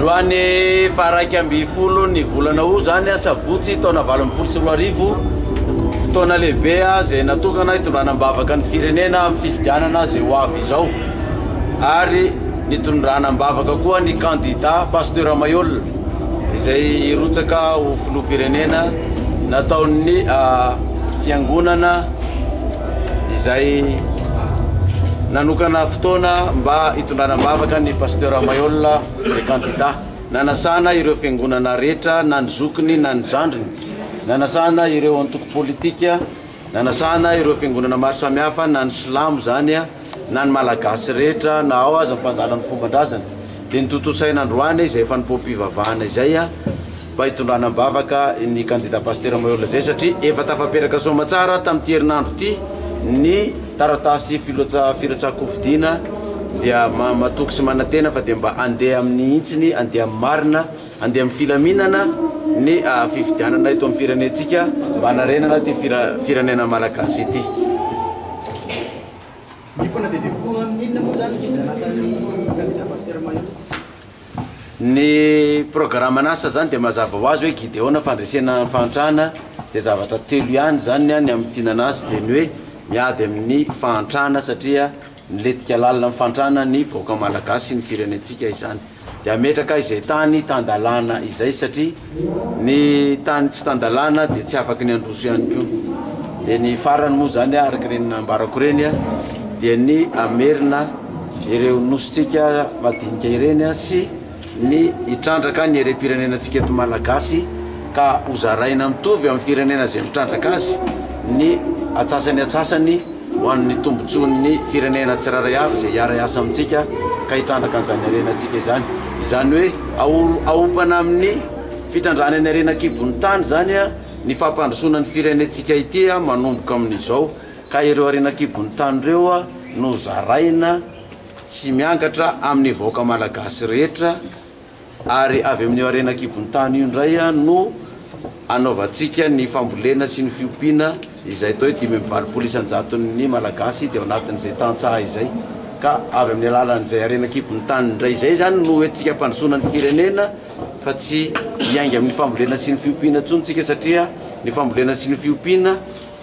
Androany faraiky amby folo ny volana o zany sabotsy taona 2024 fotoana lehibe zay natokana hitondranam-bavaka ny firenena amin'ny fifidianana zay ho avy izao ary nitondranam-bavaka koa ny candidat Pasteur Mayol izay irotsaka ho filoham-pirenena nataon'ny fiangonana izay nanokana fotoana mba hitondranam-bavaka ny Pasteur Mayol ny candidat nanasana ireo fiangonana rehetra na ny zokiny na ny jandriny nanasana ireo antoko politika nanasana ireo fiangonana maro samihafa na ny silamo zany na ny malagasy rehetra na ao aza mpanjala ny fombandrazana dia nitotosaina androany izay efa nipoam-pivavahana izay mba hitondranam-bavaka ny candidat Pasteur Mayol zay satria efa tafaperaka somatsara tamin'ity herinandro ity ny taratasy filatsako fidina dia matoky sy manatena fa dia mba andeha amin'ny intsiny andeha amin'ny marina andeha amin'ny filaminana ny fifidianana eto amin'ny firenentsika mba hanarenana ty firenena malagasy ity. Ny programme anasa zany dia mazava ho azy hoe gideona fandresena fantrana dia zavatra telo ihany zany ny amin'ny tinanazy dia ny hoe miady amin'ny fantrana satria niletika lalina amin'ny fantrana ny vahoaka malagasy sy ny firenentsika izany dia ametraka izay tany tandalana izay satria ny tany tsy tandalana dia tsy afaka ny androso ihany koa dia ny farany moa zany araka reny nambarako reny dia ny amerina ireo nositsika madinika ireny sy ny hitrandraka ny ere-pirenenantsika eto malagasy ka hozaraina mitovy amin'ny firenena zay mitrandraka azy ny atsasany ho an'ny tombontsoan'ny firenena tsiraray avy zay hiara asa amintsika ka hitrandraka an'izany arenantsika izany hoe aompana amin'ny fitrandrana ny arenan-kibon'ny tany zany ny fampandrosonan'ny firenentsika ity manomboka amin'izao ka ireo arenan-kibon'ny tany ireo no zaraina tsy miankatra amin'ny vahoaka malagasy rehetra ary avy amin'ny arenan-kibon'ny tany io indray no anaovantsika ny fambolena sy ny fiompiana izay tao hoe 5.700 malagasy dia ao anatin'izay tantsaha izay ka avy amin'ny alalan'izay arenan-kibon'ny tany indray zay zany no hoentsika mpandrosonan'ny firenena fa tsy hiaingy amin'ny fambolena sy ny fiompiana tsontsika satria ny fambolena sy ny fiompiana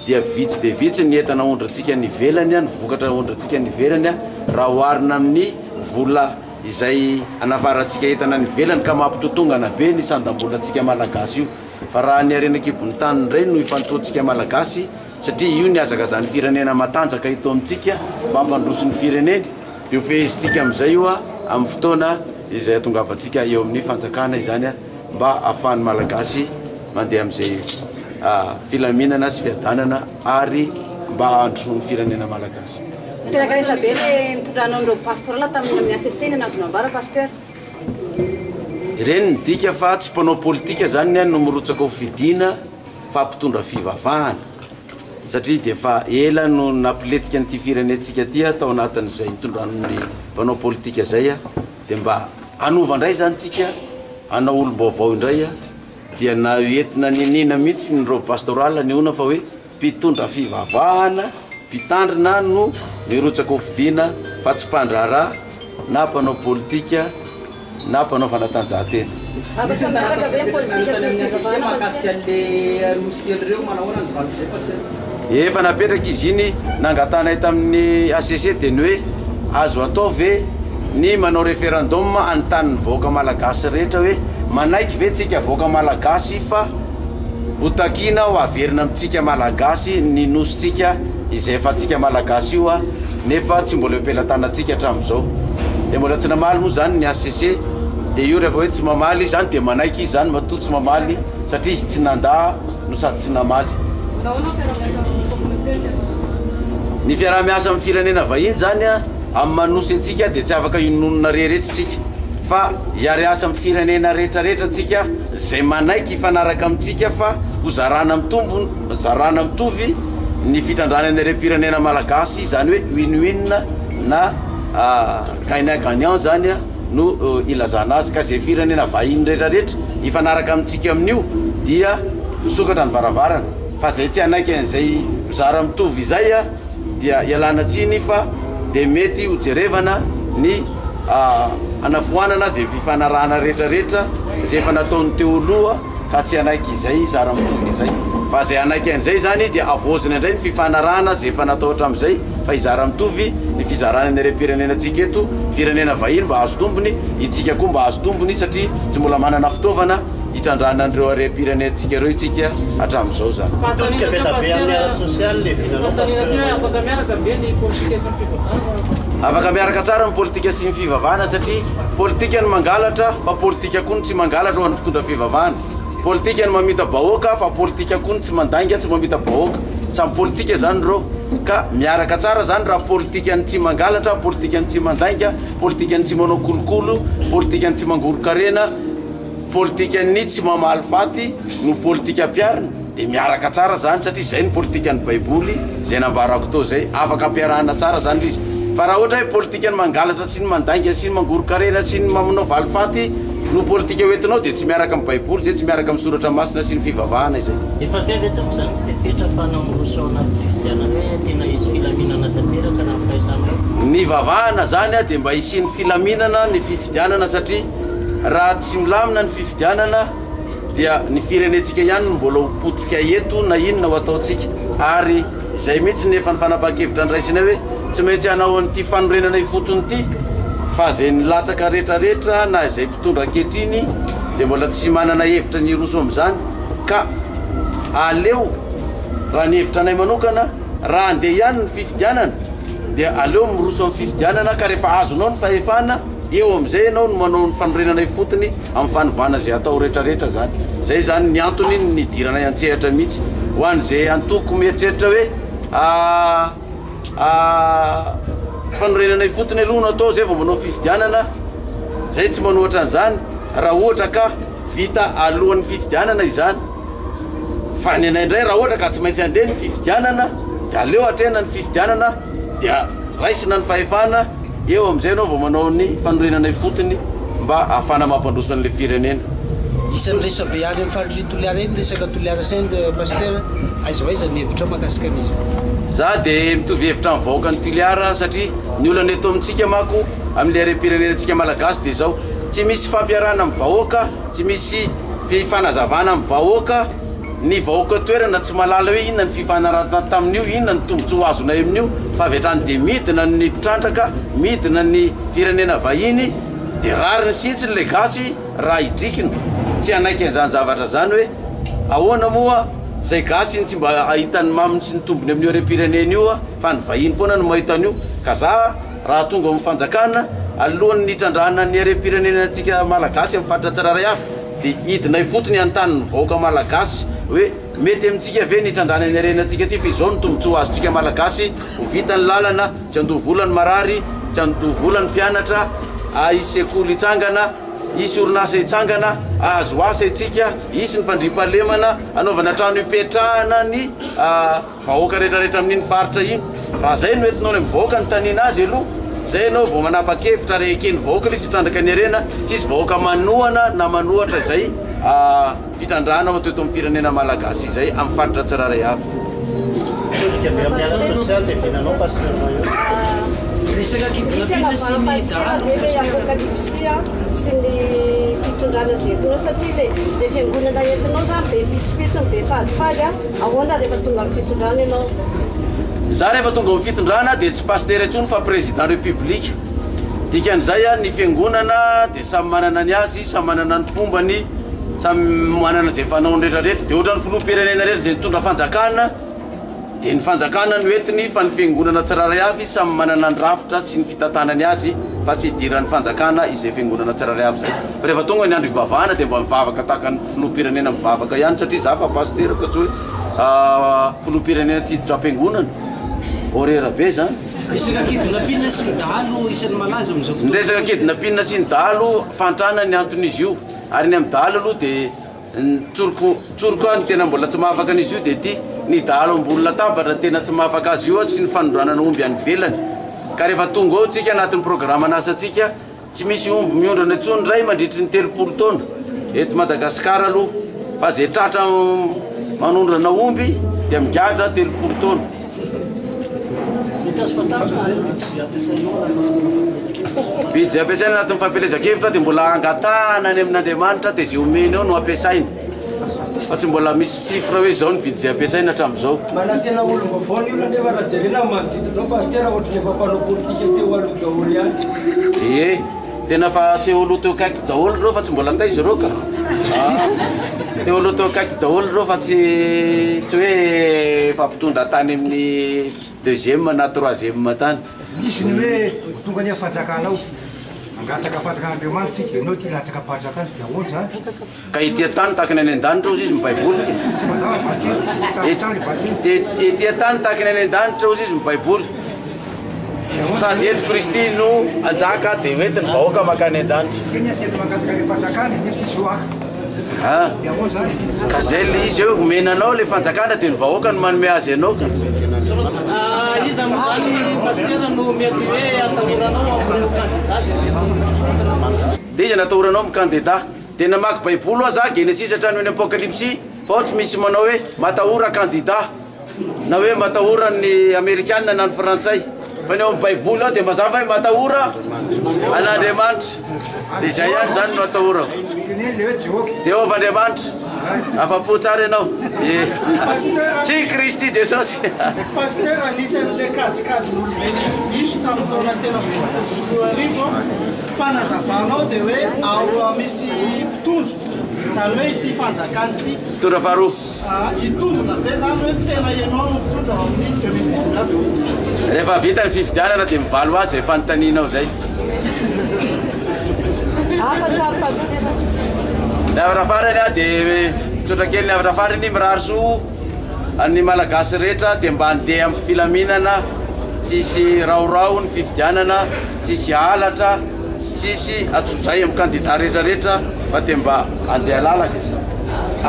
dia vitsy dia vitsy ny entana ondrantsika ny velany ny vokatra ondrantsika ny velany raha hoarina amin'ny vola izay anafarantsika entana ny velany ka mampitotongana be ny sandam-bolantsika malagasy io fa raha ny arenan-kibon'ny tany indray no ifantoantsika malagasy satria io ny azakazany firenena matanjaka ito amintsika mba hampandroso ny fireneny dia ho fehizitsika amin'izay io amin'ny fotoana izay atongavantsika eo amin'ny fanjakana izany mba ahafahan'ny malagasy mandeha amin'izay filaminana sy fiadanana ary mba handroson'ny firenena malagasy. Tena be le nitondranao pastoral tamin'ny ACC nazonao ambara pasteur. Ireny dika fa tsy mpanao politika zany no mirotsaka ho fidina fa mpitondra fivavahana satria dia fa ela no nampiletika n'ity firenentsika ty tao anatin'izay nitondran'ny mpanao politika zay dia mba anova indray zany tsika ana olom-baovao indray dia na entina ninina mihitsy ny ro pastoral ny ona fa hoe mpitondra fivavahana mpitandrina no mirotsaka ho fidina fa tsy mpandrarà na mpanao politika na mpanao fanatanjahantena. Efa napetraka izy iny nangatana tamin'ny ACC dia ny hoe azo atao ve ny manao référendum anotanin'ny vahoaka malagasy rehetra hoe manaiky ve tsika vahoaka malagasy fa hotakina ho averina amintsika malagasy ny nositsika izay efa tsika malagasy io nefa tsy mbola empelantanantsika hatramin'izao dia mbola tsy namaly moa zany ny ACC dia io rehefa hoe tsy mamaly zany dia manaiky izy zany matoa tsy mamaly satria izy tsy nandà no sady tsy namaly. Ny fiaraha-miasa amin'ny firenena vahiny zany amin'ny manosy antsika dia tsy afaka inonona rehetra tsika fa hiary asa amin'ny firenena rehetrarehetra tsika zay manaiky ifanaraka amintsika fa ho zarana mitovy ny fitrandrana ny ere-pirenena malagasy zany hoe win-win na gagnant-gagnant zany no ilazana azy ka zay firenena vahiny rehetrarehetra ifanaraka amintsika amin'io dia misokatra ny varavarana fa zay tsy anaiky an'izay mizara mitovy izay dia ialana tsiny fa dia mety ho jerevana ny anafoanana zay fifanarahana rehetrarehetra zay efa nataony teo aloha ka tsy anaiky izay zara mitovy izay fa zay anaiky an'izay zany dia avozina indray ny fifanarahana zay efa natao hatramin'izay fa izara mitovy ny fizarana ny repirenenantsika eto firenena vahiny mba azo tombony itsika koa mba azo tombony satria tsy mbola manana fitaovana itrandrana andreo repirenentsika ireo itsika hatramin'izao zany afaka miaraka tsara ny politika sy ny fivavahana satria politika ny mangalatra fa politika koa ny tsy mangalatra ho an'ny mpitondra fivavahana politika ny mamita bahoaka fa politika koa ny tsy mandainga tsy mamita bahoaka samy politika zany reo ka miaraka tsara zany raha politika ny tsy mangalatra politika ny tsy mandainga politika ny tsy manao kolokolo politika ny tsy mangoro-karena politika ny tsy mamaly faty no politika ampiarina dia miaraka tsara zany satria zay ny politika ny baiboly zay nambarako to zay afaka ampiarahana tsara zany izy fa raha ohatra hoe politika ny mangalatra sy ny mandainga sy ny mangoro-karena sy ny mamanao valy-faty no politika hoentinao dia tsy miaraka amin'ny baiboly zay tsy miaraka amin'ny soratra masina sy ny fivavahana izay efa vevetako zany fepetra fa namoroso anaty fifidianana hoe tena izy filaminana tanteraka na fahitana ny vavahana zany a dia mba isiany filaminana ny fifidianana satria raha tsy milamina ny fifidianana dia ny firenentsika ihany no mbola hopotika eto na inona ho ataontsika ary izay mihitsy nefa ny fanapa-kevitra andraisina hoe tsy maintsy hanao an'ity fanorenana ifotony ity fa zay nilatsaka rehetrarehetra na izay mpitondra ankehitriny dia mbola tsy manana hevitra ny roso amin'izany ka aleo raha ny hevitra anay manokana raha andeha ihany ny fifidianana dia aleo miroso amin'ny fifidianana ka rehefa azonao ny fahefana eo amin'izay ianao no manao ny fanorenana ifotony amin'ny fanovana zay atao rehetrarehetra zany zay zany ny antony nidirana an-tsehatra mihitsy ho an'izay antoko mieritreritra hoe fanorenana ifotony aloha no atao zay vao manao fifidianana zay tsy manohatra an'izany raha ohatra ka vita alohan'ny fifidianana izany fa ny anay indray raha ohatra ka tsy maintsy andeha ny fifidianana dia aleo atrena ny fifidianana dia raisina ny fahefana eo amin'izay anao vao manao ny fanorenana ifotony mba ahafana mampandroso an'ilay firenena isan'ny resabe any amin'ny faritry toliara eny resaka toliara sende paster aizavaiza ny hevitra mahakasika an'izy za dia mitovy hevitra amin'ny vahoaka ny toliara satria ny olana eto amintsika mako amin'ilay repirenenantsika malagasy dia zao tsy misy fampiarana amin'ny vahoaka tsy misy fifanazavana amin'ny vahoaka ny vahoaka toerana tsy malala hoe inona ny fifanarana tamin'io inona ny tombontso ho azonay amin'io fa avy hatrany dia midina ny mpitrandraka midina ny firenena vahiny dia rary ny sintsy ny legasy raha idrikina tsy anaiky an'izany zavatra zany hoe ahoana moa zay gasy ny tsy mba ahitany maminy sy ny tombony amin'io repirenena io fa ny vahiny foana no mahita an'io ka za raha tonga amin'ny fanjakana alohan'ny nitrandrahana ny repirenenantsika malagasy amin'ny faritra tsiraray avy dia hidinay fotony antany ny vahoaka malagasy hoe mety amintsika ve nitrandrana ny arenantsika ty fa izao ny tombontso ho azontsika malagasy ho vita ny lalana tsy andovolany marary tsy andovolany mpianatra isy sekoly itsangana isy orinasa itsangana azo asa itsika isy ny fandrimpahalemana anaovana trano ipetrahana ny vahoaka rehetrarehetra amin'iny faritra iny raha zay no entinao ny mivahoaka ny tanina azy aloha zay anao vao manapa-kevitra rehekeny vahoaka le izy hitrandraka ny arena tsy izy vahoaka manohana na manohatra zay fitrandrahana ho teto amin'ny firenena malagasy izay amin'ny faritra tsiraray avy resaka kidinapina sy ny apokalipsia sy ny fitondrana zay tona satria le fiangonana entinao zany be pitsipitsiny be falifaly ahoana rehefa tonga amin'ny fitondrana ianao za rehefa tonga amin'ny fitondrana dia tsy paster intsony fa président république dikan'izay a ny fiangonana dia samy manana ny azy samy manana ny fombany samy manana zay fanaony rehetrarehetra dia ohatra ny filoham-pirenena rehetra zay nitondra fanjakana dia ny fanjakana no entiny fa ny fiangonana tsiraray avy samy manana ny rafitra sy ny fitantanany azy fa tsy hidiran'ny fanjakana izay fiangonana tsiraray avy zay fa rehefa tonga ny andro ivavahana dia mba mivavaka tahaka ny filoham-pirenena mivavaka ihany satria za fa paster ka tsy hoe filoham-pirenena tsy hiditra am-piangonana horera be zany resaka kidinapina sy ny dahalo isan'ny malaza amin'izao ny resaka kidinapina sy ny dahalo fantrana ny anton'izy io ary ny amin'ny dahalo aloha dia tsoroko a ny tena mbola tsy mahafaka an'izy io dia ty ny dahalo ambony latabatra tena tsy mahafaka azy io sy ny fanondranana omby any velany ka rehefa tonga ao tsika anatin'ny programme anasantsika tsy misy omby miondrana intsony ray mandritry ny 30 taona eto Madagasikara aloha fa zay tratra manondrana omby dia migatra 30 taona Bidy ampiasaina anatin'ny fampelezan-kevitra dia mbola angatahana any amin'Andriamanitra dia zay omeny eo no ampiasaina fa tsy mbola misy tsifra hoe zao ny bidy zay ampiasaina hatramin'izao. Manantena olo vaovao io nefa raha jerena manodidinao pasteur ohatry nefa mpanao politika teo aloha daholo ihany. Tena fa teo aloha teo akaiky daholo reo fa tsy mbola taiza reo ka. Teo aloha teo akaiky daholo reo fa tsy hoe fampitondra tany amin'ny deuxième na troisième tany. Nisy ny hoe tonga ny fanjakanao angataka fanjakan'Andriamanitra tsika ianao ty latsaka fanjakana dia ahoana zany? Ka ity tany tahaka ny any an-danitra izy mibaiboly. Ity tany tahaka ny any an-danitra izy mibaiboly. Sady eto Kristy no anjaka dia hoentiny vahoaka makany an-danitra. Ny asety mangataka ny fanjakana nefa tsisy hoaka. Dia ahoana zany? Ka zay izy eo menanao le fanjakana dia ny vahoaka no manome azy ianao. Izy amin'izany pasteur no mety hoe atahoranao amin'ireo candidat. Dia izy natahoranao amin'ny candidat. Dia namaky baiboly aho za Genesis hatrany amin'ny Apocalypse fa ohatsy misy manao hoe matahora candidat na hoe matahora ny Amerikanina na ny Frantsay. Fa ny ao amin'ny baiboly ao dia mazava hoe matahora an'Andriamanitra. Dia izay ihany zany no atahorako. Jehovah Andriamanitra. Afa-po tsara ianao. Tsy Kristy Jesosy. Pasteur anisan'le kajikajin'olombelona diso tamin'ny taona tena arivo fanazavanao dia hoe ao misy mpitondro zany hoe ity fanjakana ity mpitondra faharoa itombona be zany hoe tena ianao no mpitondra ao amin'ny 2019. Rehefa vita ny fifidianana dia mivalo azy zay fanontanianao zay. Afatra pasteur. Navatra farany a dia misaotra kely ny avatra farany mirary soa ny malagasy rehetra dia mba handeha amin'ny filaminana tsisy raorao ny fifidianana, tsisy halatra, tsisy atsojay amin'ny candidat rehetrarehetra fa dia mba handeha lalaka.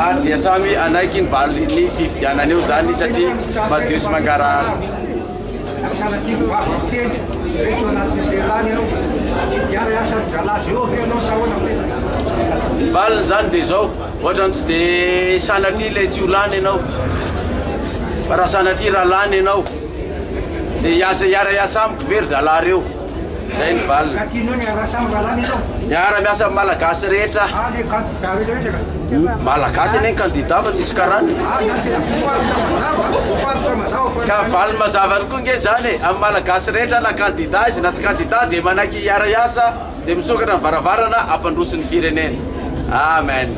Ary dia samy anaiky ny valy ny fifidianana eo zany satria madio sy mangarahara. Sanatiny vava teny rehetra anatin'ny lehilahy ianao hiara asa galazy eo ve ianao sa ahoana hoe? Valiny zany dia zao ohatrany tsy dia sanatria ilay tsy ho lany ianao fa raha sanatria raha lany ianao dia hiara iasa amiko very zalahy reo. Zay ny valiny. Ka tianao ny hiara samy lalany ianao? Miara miasa amin'ny malagasy rehetra. Le candidat rehetra ka? Malagasy anie ny candidat fa tsisy karany. Ka valy mazava ny koa nge zany amin'ny malagasy rehetra na candidat izy na tsy candidat zay manaiky hiara iasa dia misokatra ny varavarana ampandroso ny firenena. Amen.